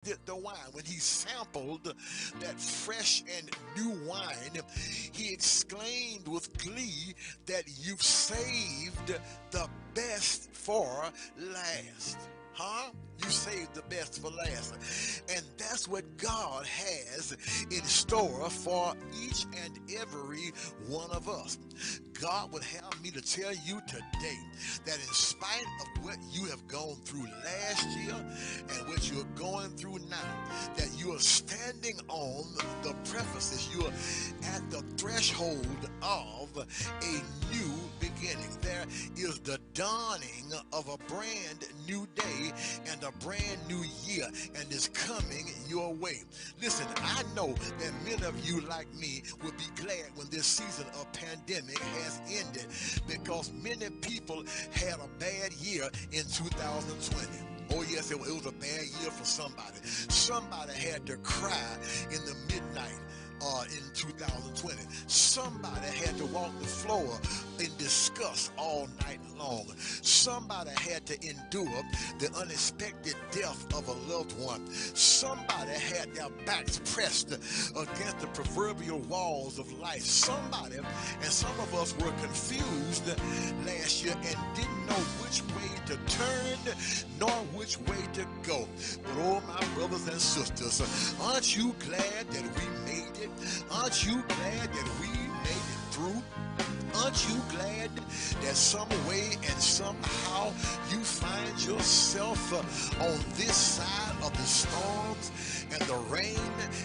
the wine, when he sampled that fresh and new wine, he exclaimed with glee that you've saved the best for last. Huh? You saved the best for last. And that's what God has in store for each and every one of us. God would have me to tell you today that in spite of what you have gone through last year and what you're going through now, that you are standing on the premises, you're at the threshold of a new beginning. There is the dawning of a brand new day and a brand new year, and it's coming your way. Listen, I know that many of you, like me, will be glad when this season of pandemic has ended, because many people had a bad year in 2020. Oh yes, it was a bad year for somebody. Somebody had to cry in the midnight in 2020. Somebody had to walk the floor in disgust all night long. Somebody had to endure the unexpected death of a loved one. Somebody had their backs pressed against the proverbial walls of life. Somebody, and some of us were confused last year and didn't know which way to turn nor which way to go. But oh, my brothers and sisters, aren't you glad that we made it? Aren't you glad that we made it through? Aren't you glad that some way and somehow you find yourself on this side of the storms and the rain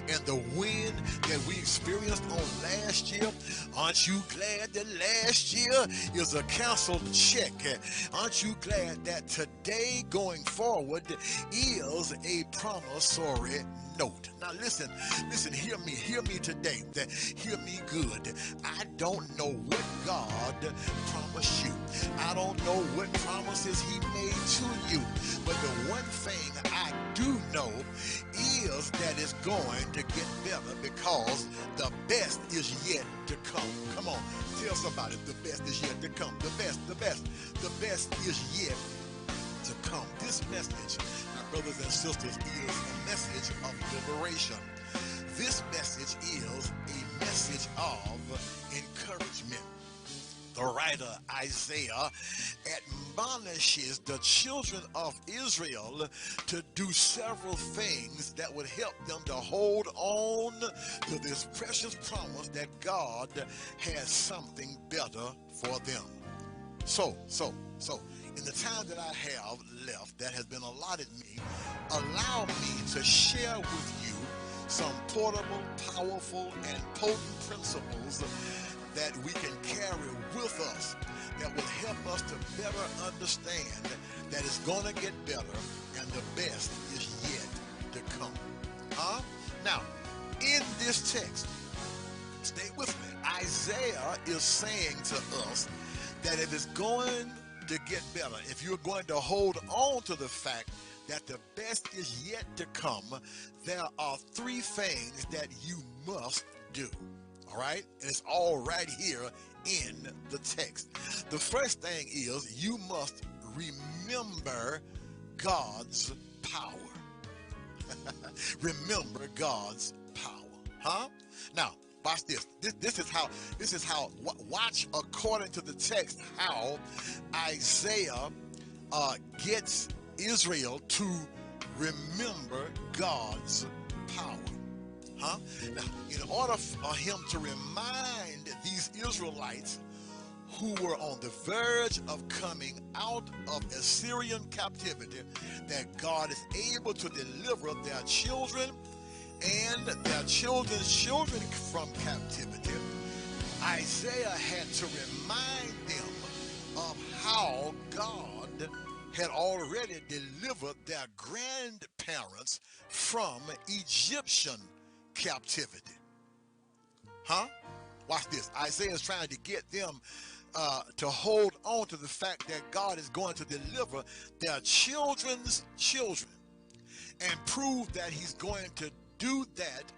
and the wind that we experienced on last year? Aren't you glad that last year is a canceled check? Aren't you glad that today going forward is a promissory note? Now listen, hear me today. Hear me good. I don't know what God promised you. I don't know what promises he made to you. But the one thing I do know is that it's going to get better, because the best is yet to come. Come on, tell somebody the best is yet to come. The best is yet to come. This message, my brothers and sisters, is a message of liberation. This message is a message of encouragement. The writer Isaiah admonishes the children of Israel to do several things that would help them to hold on to this precious promise that God has something better for them. So, in the time that I have left that has been allotted me, allow me to share with you some portable, powerful, and potent principles that we can carry with us that will help us to better understand that it's going to get better and the best is yet to come. Huh? Now, in this text, stay with me. Isaiah is saying to us that if it's going to get better, if you're going to hold on to the fact that the best is yet to come, there are three things that you must do. All right? And it's all right here in the text. The first thing is you must remember God's power. Remember God's power. Huh? Now, watch this. This is how watch according to the text how Isaiah gets Israel to remember God's power. Huh? Now, in order for him to remind these Israelites who were on the verge of coming out of Assyrian captivity that God is able to deliver their children and their children's children from captivity, Isaiah had to remind them of how God had already delivered their grandparents from Egyptian captivity. Huh? Watch this. Isaiah is trying to get them to hold on to the fact that God is going to deliver their children's children and prove that he's going to do that.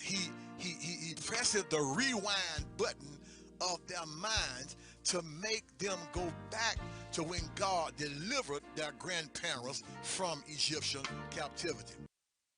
He presses the rewind button of their minds to make them go back to when God delivered their grandparents from Egyptian captivity.